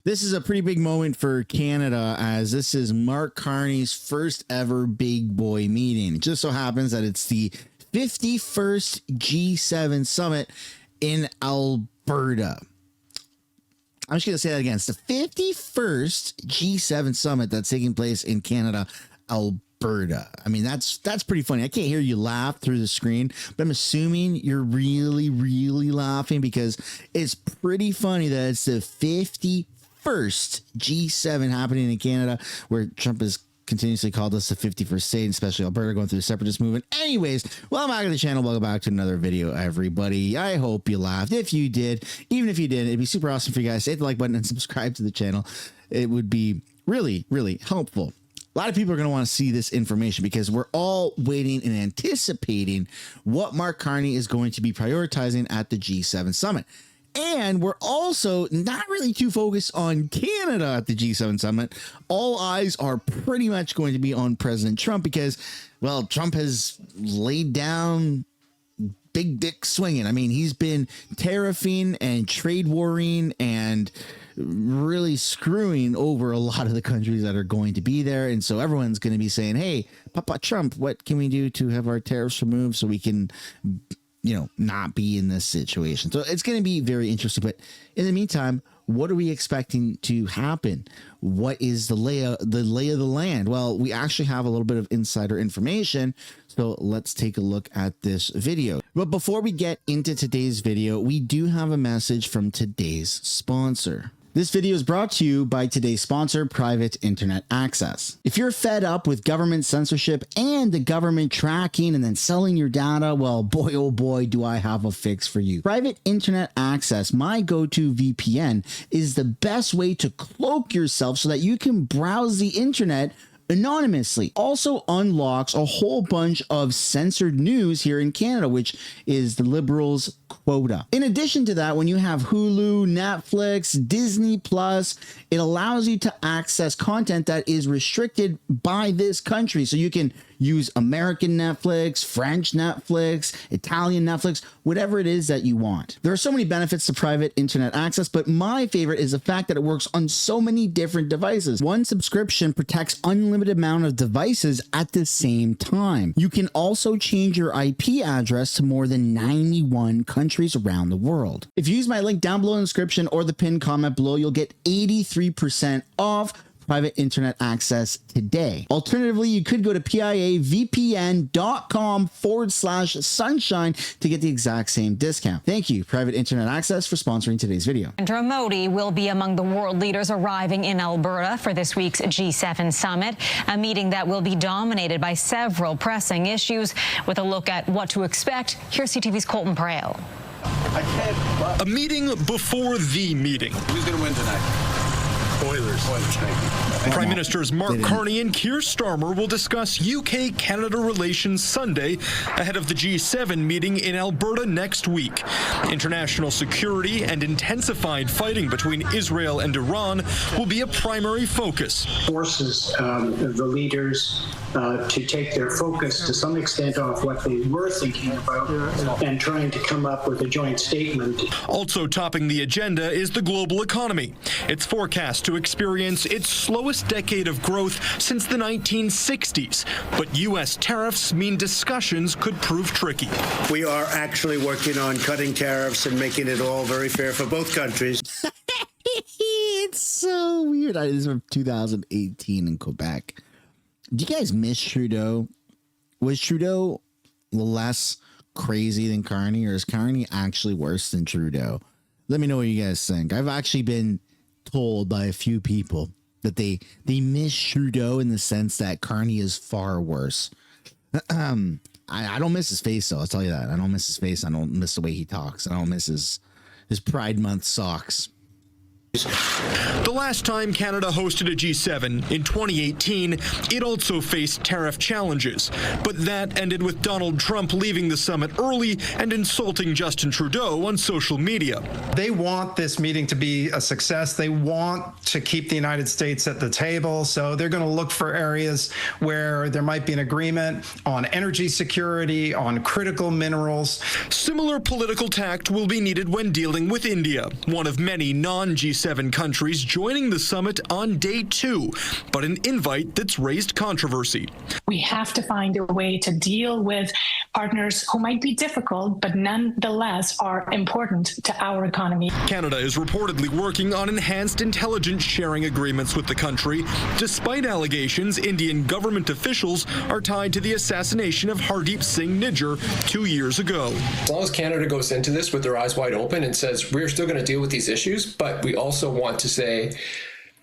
This is a pretty big moment for Canada, as this is MarkCarney's first ever big boy meeting. It just so happens that it's the 51st G7 summit in Alberta. I'm just going to say that again. It's the 51st G7 summit that's taking place in Canada, Alberta. I mean, that's pretty funny. I can't hear you laugh through the screen, but I'm assuming you're really, really laughing because it's pretty funny that it's the 51st G7 happening in Canada, where Trump has continuously called us the 51st state, especially Alberta going through the separatist movement. Anyways, welcome back to the channel. Welcome back to another video, everybody. I hope you laughed. If you did, even if you didn't, it'd be super awesome for you guys to hit the like button and subscribe to the channel. It would be really, really helpful. A lot of people are going to want to see this information because we're all waiting and anticipating what MarkCarney is going to be prioritizing at the G7 summit. And we're also not really too focused on Canada at the G7 summit. All eyes are pretty much going to be on President Trump because, well, Trump has laid down big dick swinging. I mean, he's been tariffing and trade warring and really screwing over a lot of the countries that are going to be there. And so everyone's going to be saying, hey, Papa Trump, what can we do to have our tariffs removed so we can, you know, not be in this situation? So it's going to be very interesting. But in the meantime, what are we expecting to happen? What is the lay of the land? Well, we actually have a little bit of insider information. So let's take a look at this video. But before we get into today's video, we do have a message from today's sponsor. This video is brought to you by today's sponsor, Private Internet Access. If you're fed up with government censorship and the government tracking and then selling your data, well, boy, oh boy, do I have a fix for you. Private Internet Access, my go-to VPN, is the best way to cloak yourself so that you can browse the internet anonymously. Also unlocks a whole bunch of censored news here in Canada, which is the Liberals' quota. In addition to that, when you have Hulu, Netflix, Disney Plus, it allows you to access content that is restricted by this country. So you can use American Netflix, French Netflix, Italian Netflix, whatever it is that you want. There are so many benefits to Private Internet Access, but my favorite is the fact that it works on so many different devices. One subscription protects unlimited amount of devices at the same time. You can also change your IP address to more than 91 countries around the world. If you use my link down below in the description or the pinned comment below, you'll get 83% off Private Internet Access today. Alternatively, you could go to piavpn.com/sunshine to get the exact same discount. Thank you, Private Internet Access, for sponsoring today's video. Narendra Modi will be among the world leaders arriving in Alberta for this week's G7 summit, a meeting that will be dominated by several pressing issues. With a look at what to expect, here's CTV's Colton Prale. A meeting before the meeting. Who's going to win tonight? Oilers. Prime Ministers MarkCarney and Keir Starmer will discuss UK-Canada relations Sunday ahead of the G7 meeting in Alberta next week. International security and intensified fighting between Israel and Iran will be a primary focus. Forces the leaders to take their focus to some extent off what they were thinking about and trying to come up with a joint statement. Also topping the agenda is the global economy. It's forecast to experience its slowest decade of growth since the 1960s. But U.S. tariffs mean discussions could prove tricky. We are actually working on cutting tariffs and making it all very fair for both countries. It's so weird. This is from 2018 in Quebec. Do you guys miss Trudeau? Was Trudeau less crazy than Carney, or is Carney actually worse than Trudeau? Let me know what you guys think. I've actually been told by a few people that they miss Trudeau in the sense that Carney is far worse. I don't miss his face, though. I'll tell you that. I don't miss his face. I don't miss the way he talks. I don't miss his Pride Month socks. The last time Canada hosted a G7 in 2018, it also faced tariff challenges. But that ended with Donald Trump leaving the summit early and insulting Justin Trudeau on social media. They want this meeting to be a success. They want to keep the United States at the table. So they're going to look for areas where there might be an agreement on energy security, on critical minerals. Similar political tact will be needed when dealing with India, one of many non-G7 G7 countries joining the summit on day 2, but an invite that's raised controversy. We have to find a way to deal with partners who might be difficult, but nonetheless are important to our economy. Canada is reportedly working on enhanced intelligence sharing agreements with the country, despite allegations Indian government officials are tied to the assassination of Hardeep Singh Nijjar 2 years ago. As long as Canada goes into this with their eyes wide open and says, we're still going to deal with these issues, but we also want to say,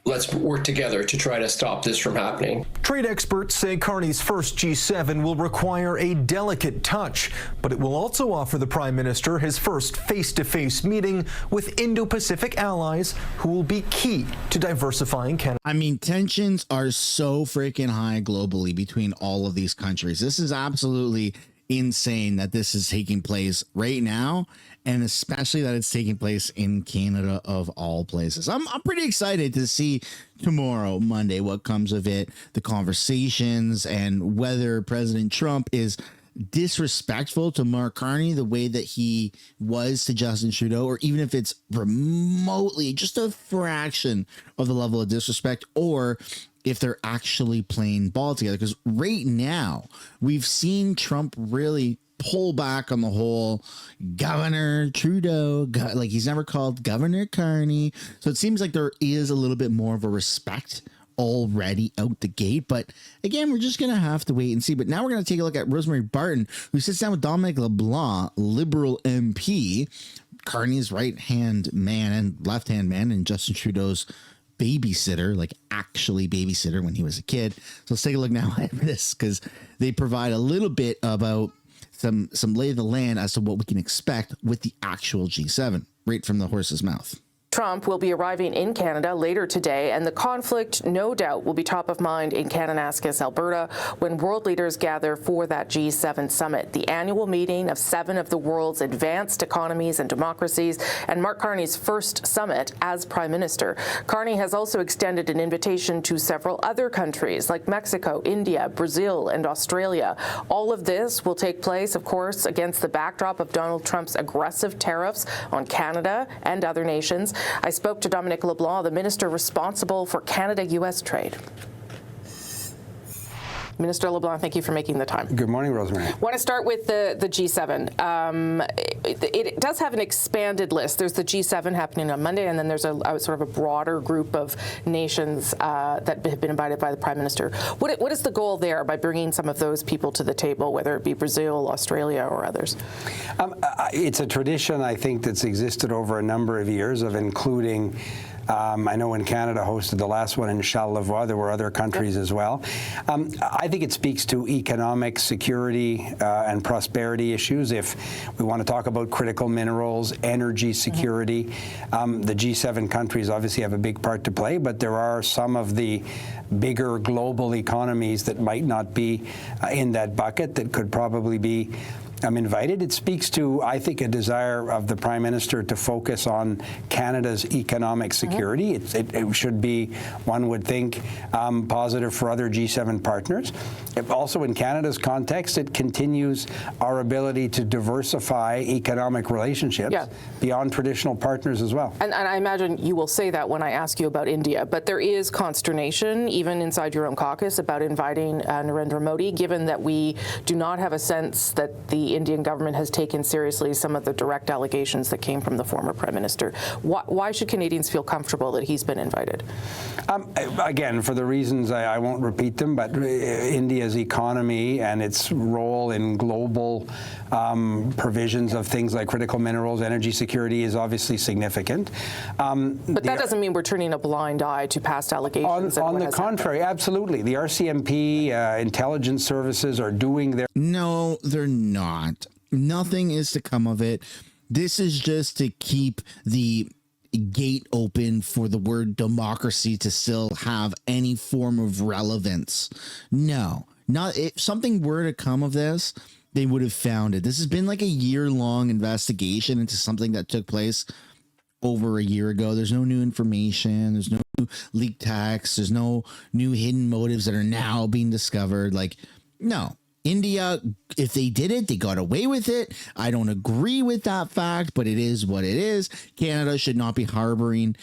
let's work together to try to stop this from happening. Trade experts say Carney's first G7 will require a delicate touch, but it will also offer the Prime Minister his first face-to-face meeting with Indo-Pacific allies who will be key to diversifying Canada. I mean, tensions are so freaking high globally between all of these countries. This is absolutely insane that this is taking place right now, and especially that it's taking place in Canada of all places. I'm pretty excited to see tomorrow, Monday, what comes of it, the conversations, and whether President Trump is disrespectful to MarkCarney the way that he was to Justin Trudeau, or even if it's remotely just a fraction of the level of disrespect, or if they're actually playing ball together. Because right now we've seen Trump really pull back on the whole Governor Trudeau, like he's never called Governor Carney. So it seems like there is a little bit more of a respect already out the gate. But again, we're just going to have to wait and see. But now we're going to take a look at Rosemary Barton, who sits down with Dominic LeBlanc, Liberal MP, Carney's right-hand man and left-hand man, and Justin Trudeau's babysitter, like actually babysitter when he was a kid. So let's take a look now at this, because they provide a little bit about some lay of the land as to what we can expect with the actual G7 right from the horse's mouth. Trump will be arriving in Canada later today, and the conflict, no doubt, will be top of mind in Kananaskis, Alberta, when world leaders gather for that G7 summit, the annual meeting of 7 of the world's advanced economies and democracies, and MarkCarney's first summit as Prime Minister. Carney has also extended an invitation to several other countries like Mexico, India, Brazil, and Australia. All of this will take place, of course, against the backdrop of Donald Trump's aggressive tariffs on Canada and other nations. I spoke to Dominic LeBlanc, the minister responsible for Canada-U.S. trade. Minister LeBlanc, thank you for making the time. Good morning, Rosemary. I want to start with the G7. It does have an expanded list. There's the G7 happening on Monday, and then there's a sort of a broader group of nations that have been invited by the Prime Minister. What is the goal there by bringing some of those people to the table, whether it be Brazil, Australia, or others? It's a tradition, I think, that's existed over a number of years of including I know when Canada hosted the last one in Charlevoix, there were other countries as well. I think it speaks to economic security and prosperity issues. If we want to talk about critical minerals, energy security, the G7 countries obviously have a big part to play, but there are some of the bigger global economies that might not be in that bucket that could probably be invited. It speaks to, I think, a desire of the Prime Minister to focus on Canada's economic security. It should be, one would think, positive for other G7 partners. Also, in Canada's context, it continues our ability to diversify economic relationships beyond traditional partners as well. And I imagine you will say that when I ask you about India, but there is consternation, even inside your own caucus, about inviting Narendra Modi, given that we do not have a sense that the Indian government has taken seriously some of the direct allegations that came from the former Prime Minister. Why should Canadians feel comfortable that he's been invited? Again, for the reasons I won't repeat them, but India's economy and its role in global provisions of things like critical minerals, energy security is obviously significant. But that doesn't mean we're turning a blind eye to past allegations. On the contrary, absolutely. The RCMP, intelligence services are doing their... No, they're not. Nothing is to come of it. This is just to keep the gate open for the word democracy to still have any form of relevance. No, not if something were to come of this, they would have found it. This has been like a year-long investigation into something that took place over a year ago. There's no new information. There's no new leaked text. There's no new hidden motives that are now being discovered. Like, no. India, if they did it, they got away with it. I don't agree with that fact, but it is what it is. Canada should not be harboring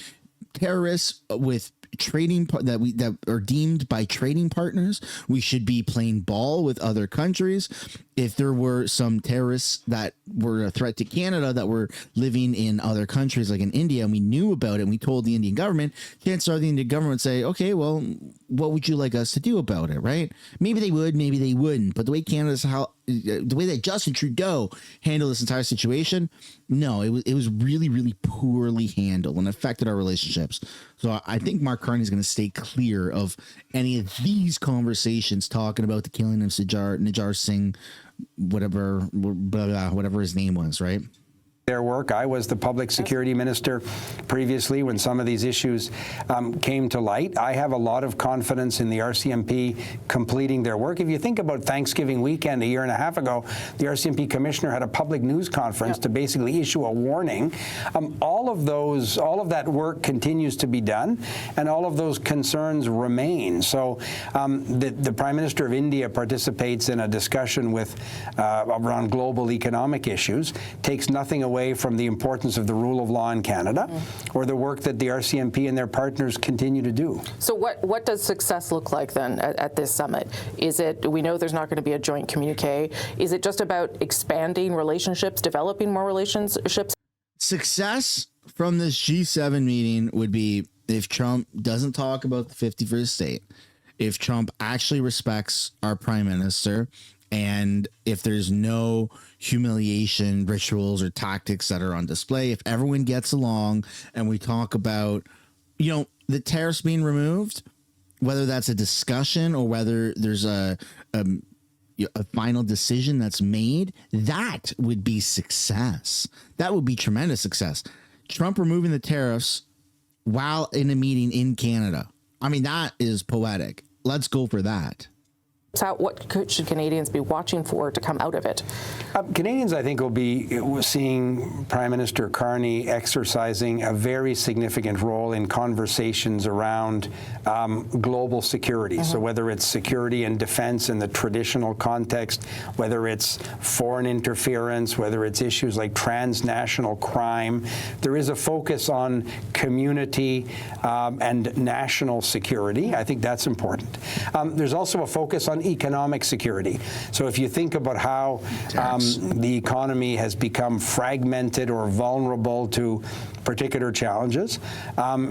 terrorists with trading that are deemed by trading partners. We should be playing ball with other countries. If there were some terrorists that were a threat to Canada that were living in other countries like in India, and we knew about it and we told the Indian government, chances are the Indian government would say, okay, well, what would you like us to do about it, right? Maybe they would, maybe they wouldn't. But the way the way that Justin Trudeau handled this entire situation, no, it was really, really poorly handled and affected our relationships. So I think MarkCarney is going to stay clear of any of these conversations talking about the killing of Najar Singh, whatever his name was, right? Their work. I was the public security minister previously when some of these issues came to light. I have a lot of confidence in the RCMP completing their work. If you think about Thanksgiving weekend a year and a half ago, the RCMP commissioner had a public news conference to basically issue a warning. All of that work continues to be done, and all of those concerns remain. So the Prime Minister of India participates in a discussion with around global economic issues, takes nothing away from the importance of the rule of law in Canada or the work that the RCMP and their partners continue to do. So what does success look like then at this summit? We know there's not going to be a joint communique. Is it just about expanding relationships, developing more relationships? Success from this G7 meeting would be if Trump doesn't talk about the 51st state, if Trump actually respects our prime minister, and if there's no humiliation rituals or tactics that are on display, if everyone gets along and we talk about, the tariffs being removed, whether that's a discussion or whether there's a final decision that's made, that would be success. That would be tremendous success. Trump removing the tariffs while in a meeting in Canada. I mean, that is poetic. Let's go for that. What should Canadians be watching for to come out of it? Canadians, I think, will be seeing Prime Minister Carney exercising a very significant role in conversations around global security. So whether it's security and defense in the traditional context, whether it's foreign interference, whether it's issues like transnational crime, there is a focus on community and national security. I think that's important. There's also a focus on economic security. So if you think about how the economy has become fragmented or vulnerable to particular challenges,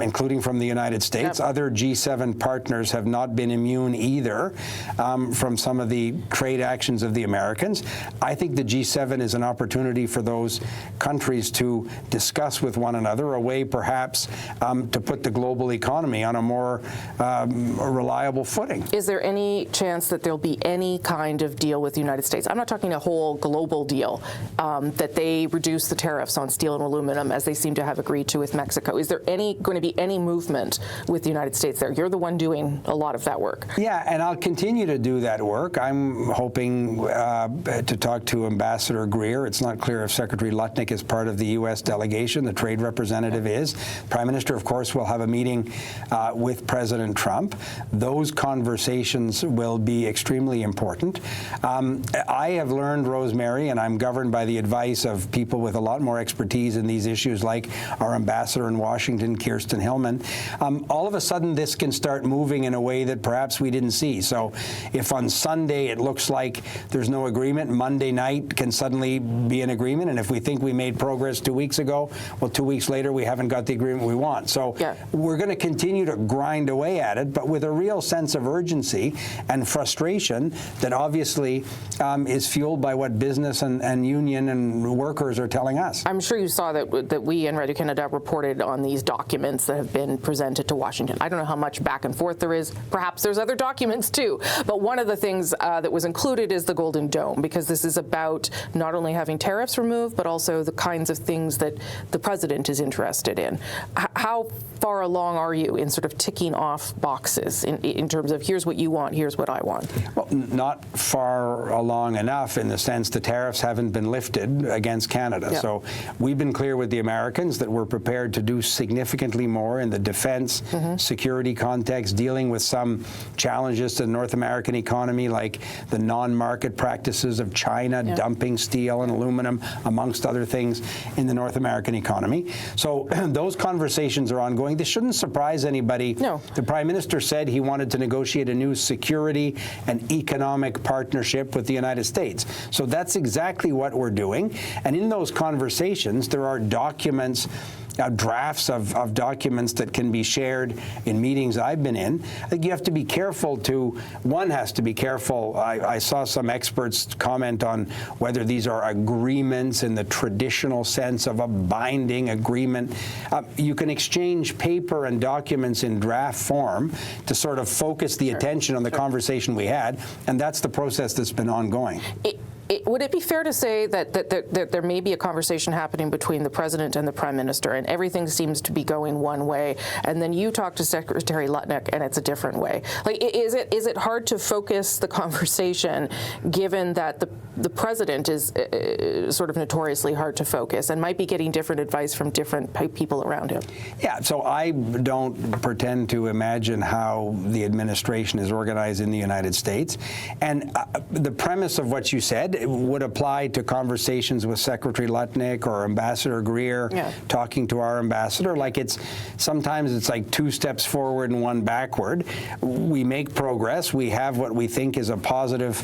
including from the United States, other G7 partners have not been immune either from some of the trade actions of the Americans. I think the G7 is an opportunity for those countries to discuss with one another a way perhaps to put the global economy on a more reliable footing. Is there any chance that there'll be any kind of deal with the United States? I'm not talking a whole global deal, that they reduce the tariffs on steel and aluminum as they seem to have agreed to with Mexico. Is there going to be any movement with the United States there? You're the one doing a lot of that work. Yeah, and I'll continue to do that work. I'm hoping to talk to Ambassador Greer. It's not clear if Secretary Lutnick is part of the U.S. delegation. The trade representative is. Prime Minister, of course, will have a meeting with President Trump. Those conversations will be extremely important. I have learned, Rosemary, and I'm governed by the advice of people with a lot more expertise in these issues, like our ambassador in Washington, Kirsten Hillman. All of a sudden, this can start moving in a way that perhaps we didn't see. So if on Sunday it looks like there's no agreement, Monday night can suddenly be an agreement. And if we think we made progress 2 weeks ago, well, 2 weeks later, we haven't got the agreement we want. So we're going to continue to grind away at it, but with a real sense of urgency and frustration that obviously is fueled by what business and union and workers are telling us. I'm sure you saw that we in Radio Canada reported on these documents that have been presented to Washington. I don't know how much back and forth there is. Perhaps there's other documents too. But one of the things that was included is the Golden Dome, because this is about not only having tariffs removed, but also the kinds of things that the president is interested in. How far along are you in sort of ticking off boxes in terms of here's what you want, here's what I want? Well, not far along enough in the sense the tariffs haven't been lifted against Canada. Yeah. So we've been clear with the Americans that we're prepared to do significantly more in the defense, security context, dealing with some challenges to the North American economy, like the non-market practices of China dumping steel and aluminum, amongst other things, in the North American economy. So those conversations are ongoing. This shouldn't surprise anybody. No. The Prime Minister said he wanted to negotiate a new security and economic partnership with the United States. So that's exactly what we're doing. And in those conversations, there are documents, drafts of documents that can be shared in meetings I've been in. I think you have to be careful one has to be careful. I saw some experts comment on whether these are agreements in the traditional sense of a binding agreement. You can exchange paper and documents in draft form to sort of focus the attention on the conversation we had, and that's the process that's been ongoing. Would it be fair to say that there may be a conversation happening between the President and the Prime Minister, and everything seems to be going one way, and then you talk to Secretary Lutnick and it's a different way? Like, is it hard to focus the conversation, given that the President is sort of notoriously hard to focus and might be getting different advice from different people around him? Yeah, so I don't pretend to imagine how the administration is organized in the United States, and the premise of what you said would apply to conversations with Secretary Lutnick or Ambassador Greer, talking to our ambassador. Like, sometimes it's like 2 steps forward and 1 backward. We make progress. We have what we think is a positive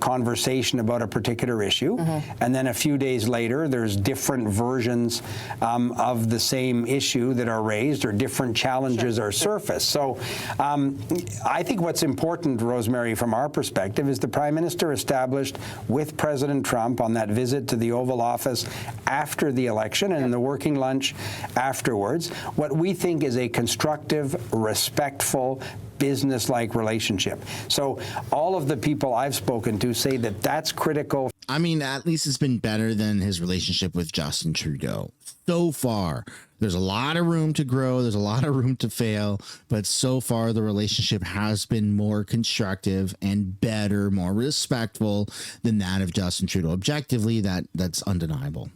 conversation about a particular issue, and then a few days later, there's different versions of the same issue that are raised, or different challenges are surfaced. So I think what's important, Rosemary, from our perspective, is the Prime Minister established with President Trump on that visit to the Oval Office after the election and in the working lunch afterwards, what we think is a constructive, respectful, business-like relationship. So all of the people I've spoken to say that that's critical. I mean, at least it's been better than his relationship with Justin Trudeau so far. There's a lot of room to grow. There's a lot of room to fail. But so far, the relationship has been more constructive and better, more respectful than that of Justin Trudeau. Objectively, that's undeniable.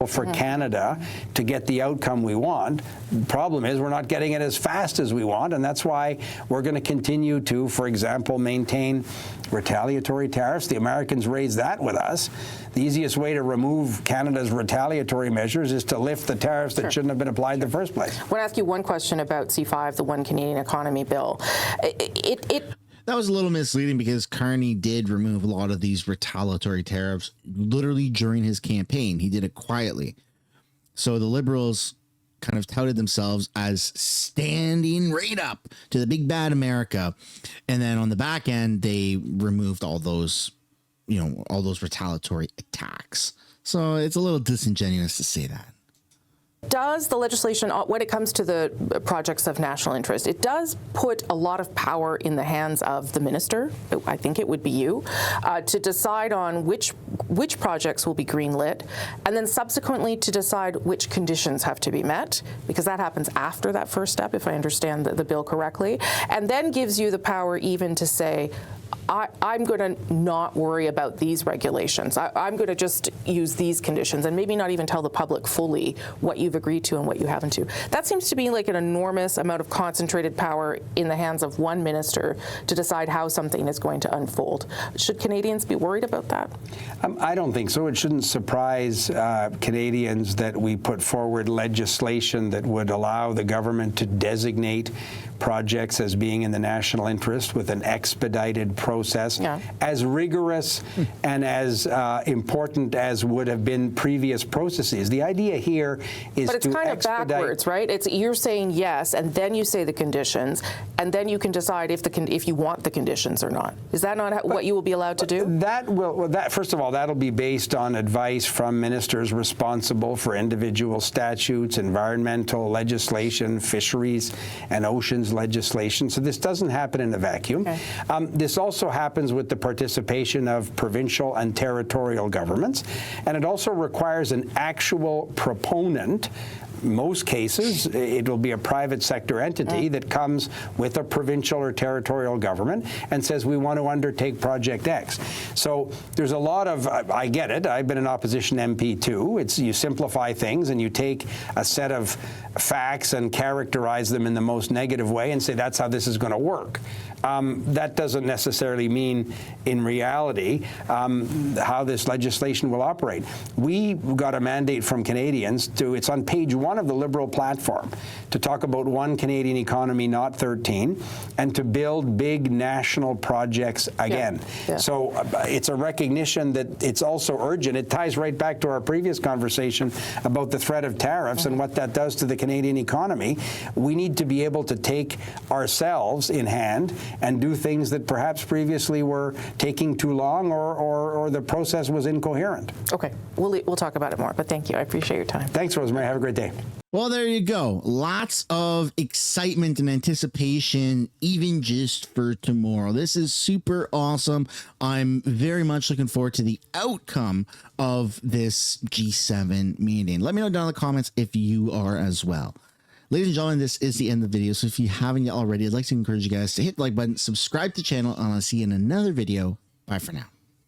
For Canada to get the outcome we want. The problem is we're not getting it as fast as we want, and that's why we're going to continue to, for example, maintain retaliatory tariffs. The Americans raised that with us. The easiest way to remove Canada's retaliatory measures is to lift the tariffs that shouldn't have been applied in the first place. I want to ask you one question about C5, the One Canadian Economy bill. That was a little misleading because Carney did remove a lot of these retaliatory tariffs literally during his campaign. He did it quietly. So the Liberals kind of touted themselves as standing right up to the big bad America. And then on the back end, they removed all those, all those retaliatory attacks. So it's a little disingenuous to say that. Does the legislation, when it comes to the projects of national interest, it does put a lot of power in the hands of the minister, I think it would be you, to decide on which projects will be greenlit, and then subsequently to decide which conditions have to be met, because that happens after that first step, if I understand the bill correctly, and then gives you the power even to say, I'm going to not worry about these regulations. I'm going to just use these conditions and maybe not even tell the public fully what you've agreed to and what you haven't to. That seems to be like an enormous amount of concentrated power in the hands of one minister to decide how something is going to unfold. Should Canadians be worried about that? I don't think so. It shouldn't surprise Canadians that we put forward legislation that would allow the government to designate projects as being in the national interest with an expedited process, as rigorous and as important as would have been previous processes. The idea here is to expedite. But it's kind of backwards, right? You're saying yes, and then you say the conditions, and then you can decide if you want the conditions or not. Is that not what you will be allowed to do? First of all, that'll be based on advice from ministers responsible for individual statutes, environmental legislation, fisheries and oceans legislation. So this doesn't happen in a vacuum. Okay. This also happens with the participation of provincial and territorial governments, and it also requires an actual proponent most cases, it will be a private sector entity that comes with a provincial or territorial government and says, we want to undertake Project X. So there's a lot of, I get it, I've been an opposition MP too. It's you simplify things and you take a set of facts and characterize them in the most negative way and say that's how this is going to work. That doesn't necessarily mean in reality how this legislation will operate. We got a mandate from Canadians to, it's on page 1 of the Liberal platform, to talk about one Canadian economy, not 13, and to build big national projects again. So it's a recognition that it's also urgent. It ties right back to our previous conversation about the threat of tariffs and what that does to the Canadian economy. We need to be able to take ourselves in hand and do things that perhaps previously were taking too long or the process was incoherent. Okay, we'll talk about it more, but thank you. I appreciate your time. Thanks, Rosemary. Have a great day. Well, there you go. Lots of excitement and anticipation, even just for tomorrow. This is super awesome. I'm very much looking forward to the outcome of this G7 meeting. Let me know down in the comments if you are as well. Ladies and gentlemen, this is the end of the video. So if you haven't yet already, I'd like to encourage you guys to hit the like button, subscribe to the channel, and I'll see you in another video. Bye for now.